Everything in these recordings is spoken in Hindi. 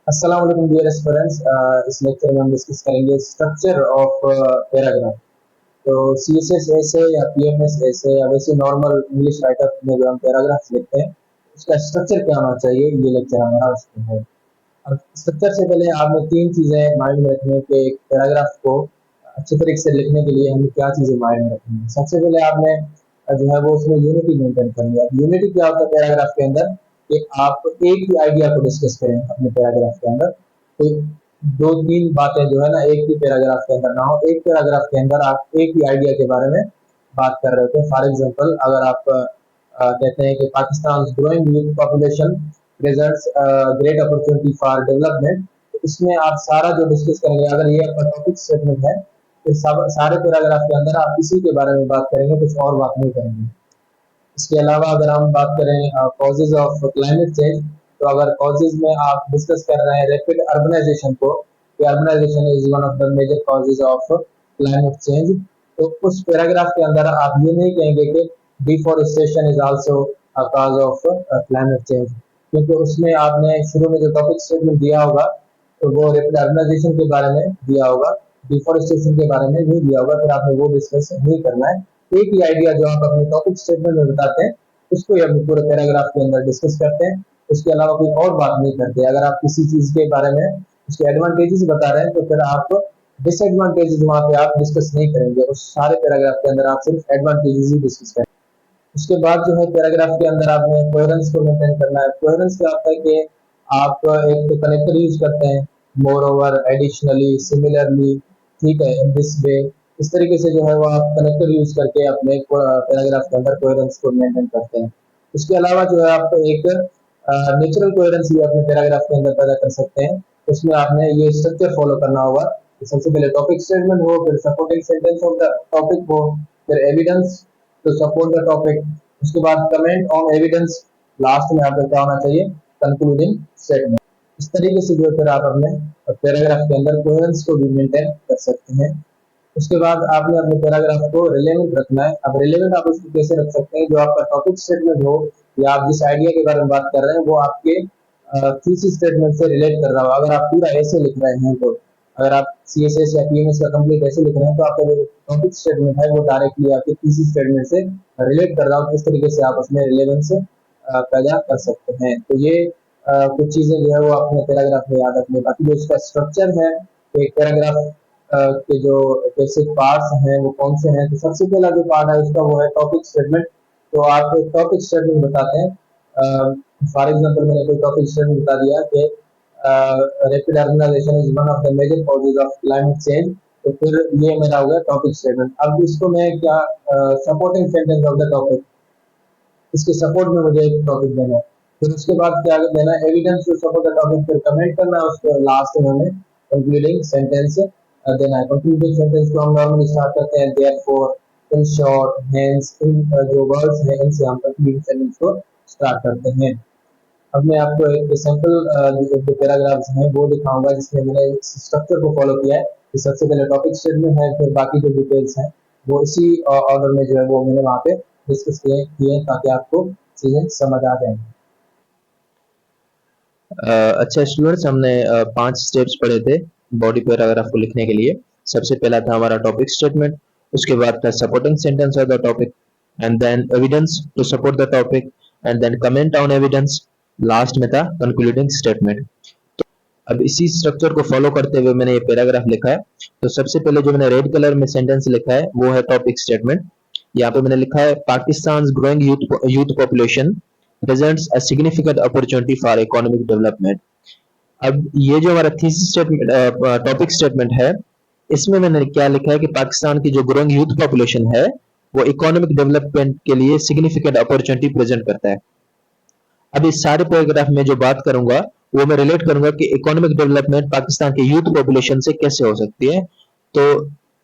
अस्सलाम वालेकुम डियर स्टूडेंट्स। इस लेक्चर में हम डिस्कस करेंगे स्ट्रक्चर ऑफ पैराग्राफ। तो सीएसएस ऐसे या पीएमएस ऐसे या वैसे नॉर्मल इंग्लिश राइटअप में जो हम पैराग्राफ्स लिखते हैं उसका स्ट्रक्चर क्या होना चाहिए, ये लेक्चर हमारा उसमें है। अब स्ट्रक्चर से पहले आपने तीन चीज़ें माइंड में रखनी है कि एक पैराग्राफ को अच्छे तरीके से लिखने के लिए हमें क्या चीज़ें माइंड में रखनी है। सबसे पहले आपने जो है वो उसमें यूनिटी मेंटेन करनी है। यूनिटी क्या होता है पैराग्राफ के अंदर, कि आप एक ही आइडिया को डिस्कस करें अपने पैराग्राफ के अंदर। कोई दो तीन बातें जो है ना एक ही पैराग्राफ के अंदर ना हो, एक पैराग्राफ के अंदर आप एक ही आइडिया के बारे में बात कर रहे होते हैं। फॉर एग्जांपल अगर आप कहते हैं कि Pakistan growing youth population presents great opportunity for development, तो इसमें आप सारा जो डिस्कस करेंगे, अगर ये आपका टॉपिक स्टेटमेंट है तो सब सारे पैराग्राफ के अंदर आप इसी के बारे में बात करेंगे, कुछ और बात नहीं करेंगे। इसके अलावा अगर हम बात करें कॉजेज ऑफ क्लाइमेट चेंज, तो अगर कॉजेज में आप डिस्कस कर रहे हैं रैपिड अर्बनाइजेशन को, कि urbanisation is one of the major causes of climate change, तो उस पैराग्राफ के अंदर आप ये नहीं कहेंगे कि deforestation is also a cause of climate change, क्योंकि उसमें आपने शुरू में जो टॉपिक स्टेटमेंट दिया होगा तो वो रैपिड अर्बनाइजेशन के बारे में दिया होगा, डिफॉरेस्टेशन के बारे में नहीं दिया होगा, फिर आपने वो डिस्कस नहीं करना है। एक ही आइडिया जो आप अपने टॉपिक स्टेटमेंट में बताते हैं उसको ही अपने पूरे पैराग्राफ के अंदर डिस्कस करते हैं, उसके अलावा कोई और बात नहीं करते। अगर आप किसी चीज के बारे में उसके एडवांटेजेस बता रहे हैं तो फिर आप डिसएडवांटेजेस वहां पे आप डिस्कस नहीं करेंगे, उस सारे पैराग्राफ के अंदर आप सिर्फ एडवांटेजेस ही डिस्कस करेंगे। उसके बाद जो है पैराग्राफ के अंदर आपने कोहेरेंस को मेंटेन करना है। कोहेरेंस क्या होता है कि आप एक तो कनेक्टर यूज करते हैं, मोर ओवर, एडिशनली, सिमिलरली, ठीक है, इन दिस वे, इस तरीके से जो है वो आप कनेक्टर यूज करके अपने पैराग्राफ के अंदर कोहेरेंस को मेंटेन करते हैं। उसके अलावा जो है आप एक नेचुरल कोहेरेंस भी अपने पैराग्राफ के अंदर पैदा कर सकते हैं। उसमें आपने ये स्ट्रक्चर फॉलो करना होगा कि सबसे पहले टॉपिक स्टेटमेंट हो, फिर supporting sentence of the topic हो, फिर evidence to support the topic, उसके बाद कमेंट ऑन एविडेंस, लास्ट में आपका क्या होना चाहिए, कंक्लूडिंग स्टेटमेंट। इस तरीके से जो फिर आप अपने पैराग्राफ के अंदर कोहेरेंस को भी मेंटेन कर सकते हैं। उसके बाद आपने अपने पैराग्राफ को रिलेवेंट रखना है। अब रिलेवेंट आप उसको कैसे रख सकते हैं, जो आपका टॉपिक स्टेटमेंट हो या आप जिस आइडिया के बारे में बात कर रहे हैं वो आपके थीसिस स्टेटमेंट से रिलेट कर रहा हो। अगर आप पूरा ऐसे लिख रहे हैं तो, अगर आप सीएसएस या पीएमएस का कंप्लीट ऐसे लिख रहे हैं तो आपका जो टॉपिक स्टेटमेंट है वो डायरेक्टली आपके थीसिस स्टेटमेंट से रिलेट कर रहा हो, किस तरीके से आप उसमें रिलेवेंस पैदा कर सकते हैं। तो ये कुछ चीजें जो है वो अपने पैराग्राफ में याद रखनी है। बाकी जो इसका स्ट्रक्चर है, एक पैराग्राफ के जो बेसिक पार्ट्स हैं वो कौन से हैं, तो सबसे पहला जो पार्ट है उसका वो है टॉपिक स्टेटमेंट। तो आप एक टॉपिक स्टेटमेंट बताते हैं। फॉर एग्जांपल मैंने कोई टॉपिक स्टेटमेंट बता दिया कि rapid urbanisation is one of the major causes of climate change, तो फिर ये मेरा हो गया टॉपिक स्टेटमेंट। अब इसको मैं क्या, supporting sentence of the topic, इसके सपोर्ट में मुझे एक टॉपिक देना है। फिर उसके बाद क्या देना है, evidence to support the topic, फिर कमेंट करना है, उसके लास्ट में हमें कंक्लूडिंग सेंटेंस देना है। कंक्लूडिंग सेंटेंस को हम नॉर्मली स्टार्ट करते हैं देयरफॉर, इन शॉर्ट, हेंस, इन जो वर्ड्स हैं इनसे हम कंक्लूडिंग सेंटेंस को स्टार्ट करते हैं। अब मैं आपको एक सैंपल जो पैराग्राफ्स हैं वो दिखाऊंगा जिसमें मैंने स्ट्रक्चर को फॉलो किया है कि सबसे पहले टॉपिक स्टेटमेंट है, फिर बाकी जो डिटेल्स हैं वो इसी ऑर्डर में जो है वो मैंने वहाँ पे डिस्कस किए ताकि आपको चीजें समझ आ जाए। अच्छा स्टूडेंट्स, हमने 5 स्टेप्स पढ़े थे बॉडी पैराग्राफ को लिखने के लिए। सबसे पहला था हमारा टॉपिक स्टेटमेंट, उसके बाद था supporting sentence of the topic, and then evidence to support the topic, and then comment on evidence, last में था कंक्लूडिंग स्टेटमेंट। तो अब इसी स्ट्रक्चर को फॉलो करते हुए मैंने ये पैराग्राफ लिखा है। तो सबसे पहले जो मैंने रेड कलर में सेंटेंस लिखा है वो है टॉपिक स्टेटमेंट। यहाँ पे मैंने लिखा है Pakistan growing youth population presents a significant opportunity for economic development। अब ये जो हमारा थीसिस स्टेटमेंट, टॉपिक स्टेटमेंट है, इसमें मैंने क्या लिखा है कि पाकिस्तान की जो ग्रोइंग यूथ पॉपुलेशन है वो इकोनॉमिक डेवलपमेंट के लिए सिग्निफिकेंट अपॉर्चुनिटी प्रेजेंट करता है। अब इस सारे पैराग्राफ में जो बात करूंगा वो मैं रिलेट करूंगा कि इकोनॉमिक डेवलपमेंट पाकिस्तान के यूथ पॉपुलेशन से कैसे हो सकती है। तो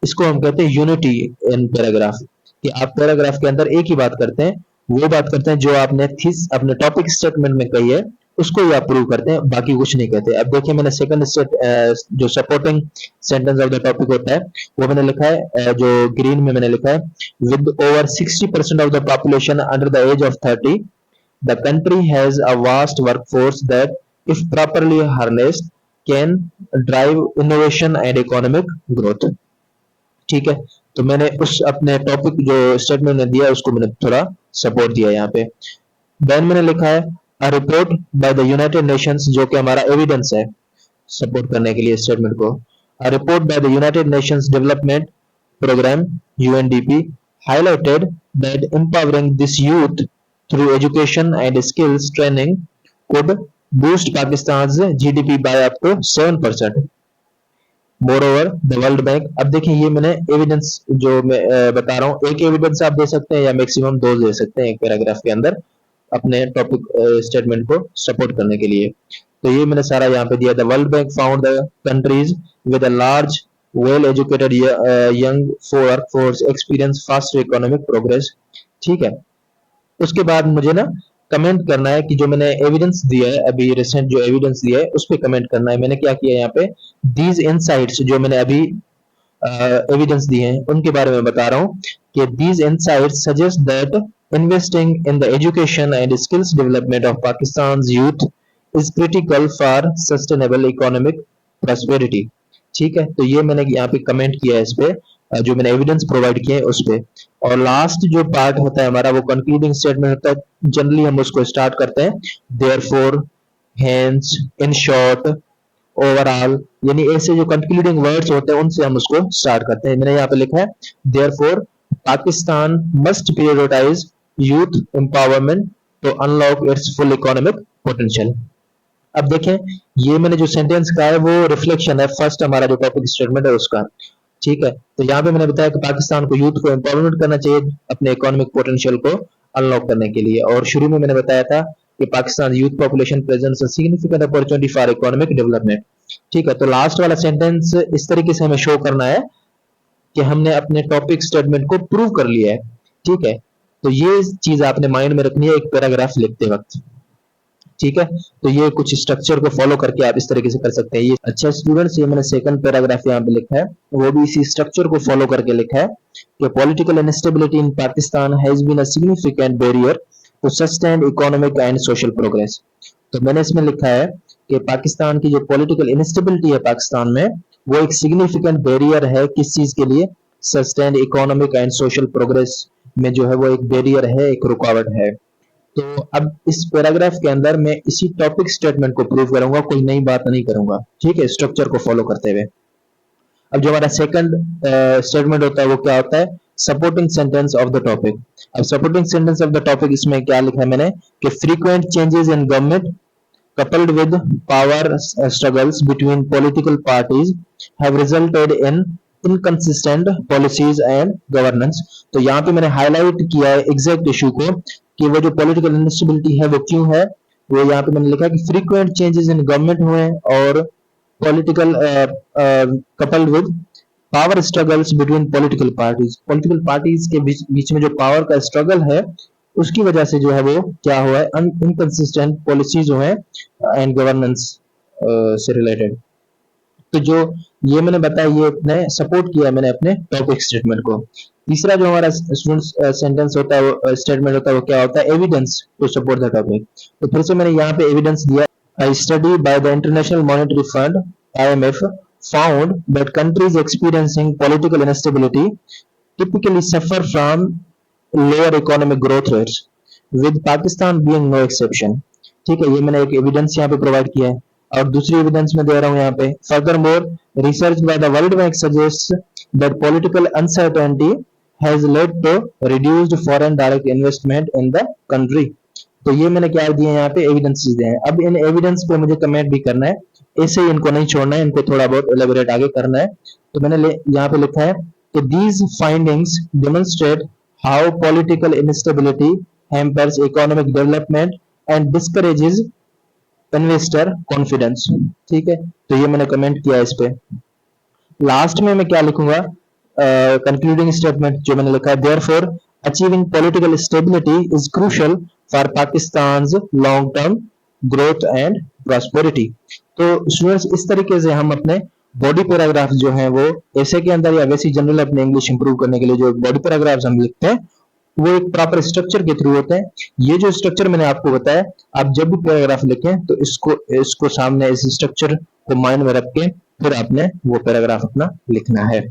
इसको हम कहते हैं यूनिटी इन पैराग्राफ, कि आप पैराग्राफ के अंदर एक ही बात करते हैं, वो बात करते हैं जो आपने थीस अपने टॉपिक स्टेटमेंट में कही है उसको ही आप प्रूव करते हैं, बाकी कुछ नहीं कहते। अब देखिए मैंने सेकंड स्टेट जो supporting sentence of the topic होता है वो मैंने लिखा है, जो ग्रीन में मैंने लिखा है, with over 60% of the population under the age of 30, the country has a vast workforce that if properly harnessed can drive innovation and economic growth. ठीक है, तो मैंने उस अपने टॉपिक जो स्टेटमेंट में दिया उसको मैंने थोड़ा सपोर्ट दिया यहाँ पे। देन मैंने लिखा है अ report by the United Nations, जो कि हमारा एविडेंस है सपोर्ट करने के लिए स्टेटमेंट को। A report by the United Nations Development Programme UNDP highlighted that empowering this youth through education and skills training could boost Pakistan's GDP by up to 7%. Moreover the world bank, अब देखिए ये मैंने एविडेंस जो मैं बता रहा हूँ, एक एविडेंस आप दे सकते हैं या मैक्सिमम दो दे सकते हैं एक पैराग्राफ के अंदर अपने टॉपिक स्टेटमेंट को सपोर्ट करने के लिए। तो ये मैंने सारा यहाँ पे दिया। The world bank found the countries with a large well educated young workforce experience fast economic progress. ठीक है, उसके बाद मुझे ना कमेंट करना है कि जो मैंने एविडेंस दिया है अभी रिसेंट जो एविडेंस दिया है उस पे कमेंट करना है। मैंने क्या किया यहाँ पे, दीज इनसाइट्स जो मैंने अभी एविडेंस दिए हैं उनके बारे में बता रहा हूँ कि these insights suggest that investing in the education and skills development of Pakistan youth is critical for sustainable economic prosperity. ठीक है, तो ये मैंने यहाँ पे कमेंट किया है इस पे जो मैंने एविडेंस प्रोवाइड किए हैं उस पे। और लास्ट जो पार्ट होता है हमारा वो कंक्लूडिंग स्टेटमेंट होता है। जनरली हम उसको स्टार्ट करते हैं therefore, hence, in short, overall, यानी ऐसे जो कंक्लूडिंग वर्ड्स होते हैं उनसे हम उसको स्टार्ट करते हैं। मैंने यहाँ पे लिखा है therefore Pakistan must prioritise youth empowerment to unlock its full economic potential. अब देखें ये मैंने जो सेंटेंस कहा है वो रिफ्लेक्शन है फर्स्ट हमारा जो टॉपिक स्टेटमेंट है उसका। ठीक है, तो यहाँ पे मैंने बताया कि पाकिस्तान को यूथ को एम्पावरमेंट करना चाहिए अपने इकोनॉमिक पोटेंशियल को अनलॉक करने के लिए। और शुरू में मैंने बताया था कि Pakistan youth population presents a significant opportunity for economic development. ठीक है, तो लास्ट वाला सेंटेंस इस तरीके से हमें शो करना है कि हमने अपने टॉपिक स्टेटमेंट को प्रूव कर लिया है। ठीक है, तो ये चीज आपने माइंड में रखनी है एक पैराग्राफ लिखते वक्त। ठीक है, तो ये कुछ स्ट्रक्चर को फॉलो करके आप इस तरीके से कर सकते हैं। ये अच्छा स्टूडेंट्स, ये मैंने सेकंड पैराग्राफ यहाँ पे लिखा है वो भी इसी स्ट्रक्चर को फॉलो करके लिखा है कि political instability in Pakistan has been a significant barrier to sustain economic and social progress. तो मैंने इसमें लिखा है कि पाकिस्तान की जो पॉलिटिकल इनस्टेबिलिटी है पाकिस्तान में वो एक सिग्निफिकेंट बैरियर है किस चीज के लिए, sustain economic and social progress में जो है वो एक बैरियर है, एक रुकावट है। तो अब इस पैराग्राफ के अंदर मैं इसी टॉपिक स्टेटमेंट को प्रूव करूंगा, कोई नई बात नहीं करूंगा। ठीक है, स्ट्रक्चर को फॉलो करते हुए। अब जो हमारा सेकंड स्टेटमेंट होता है वो क्या होता है, supporting sentence of the topic. अब supporting sentence of the topic इसमें क्या लिखा है मैंने कि frequent changes in government coupled with power struggles between political parties have resulted in inconsistent policies and governance। तो यहाँ पे मैंने हाईलाइट किया है एग्जैक्ट इशू को कि वो जो पॉलिटिकल इंस्टेबिलिटी है वो क्यों है। वो यहाँ पे मैंने लिखा है कि फ्रीक्वेंट चेंजेस इन गवर्नमेंट हुए हैं और political coupled with power struggles between political parties के बीच में जो पावर का स्ट्रगल है उसकी वजह से जो है वो क्या हुआ है, इनकंसिस्टेंट पॉलिसीज जो है एंड गवर्नेंस से रिलेटेड। तो जो ये मैंने बताया ये अपने सपोर्ट किया मैंने अपने टॉपिक स्टेटमेंट को। तीसरा जो हमारा स्टूडेंट्स सेंटेंस होता है वो स्टेटमेंट होता है वो क्या होता है, evidence to support the topic. तो फिर से मैंने यहाँ पे एविडेंस दिया, a study by the International Monetary Fund IMF found that countries experiencing political instability typically suffer from lower economic growth rates, with Pakistan being no exception। ठीक है, ये मैंने एक एविडेंस यहाँ पे प्रोवाइड किया है और दूसरी एविडेंस में दे रहा हूँ यहाँ पे। Furthermore, research by the World Bank suggests that political uncertainty has led to reduced foreign direct investment in the country। तो ये मैंने क्या दिए यहाँ पे एविडेंसेस दिए हैं। अब इन एविडेंस पे मुझे कमेंट भी करना है, ऐसे ही इनको नहीं छोड़ना है, इनको थोड़ा बहुत एलेबोरेट आगे करना है। तो मैंने यहाँ पे लिखा है कि these findings demonstrate how political instability hampers economic development and discourages investor confidence। ठीक है, तो ये मैंने कमेंट किया इस पे। लास्ट में मैं क्या लिखूंगा, कंक्लूडिंग स्टेटमेंट जो मैंने लिखा है therefore achieving political stability is crucial for Pakistan's long term growth and prosperity। तो स्टूडेंट्स इस तरीके से हम अपने बॉडी पैराग्राफ जो है वो ऐसे के अंदर या वैसी जनरल अपने इंग्लिश इंप्रूव करने के लिए जो बॉडी पैराग्राफ्स हम लिखते हैं वो एक प्रॉपर स्ट्रक्चर के थ्रू होते हैं। ये जो स्ट्रक्चर मैंने आपको बताया, आप जब भी पैराग्राफ लिखें तो इसको इसको सामने इस स्ट्रक्चर को माइंड में रख के फिर आपने वो पैराग्राफ अपना लिखना है।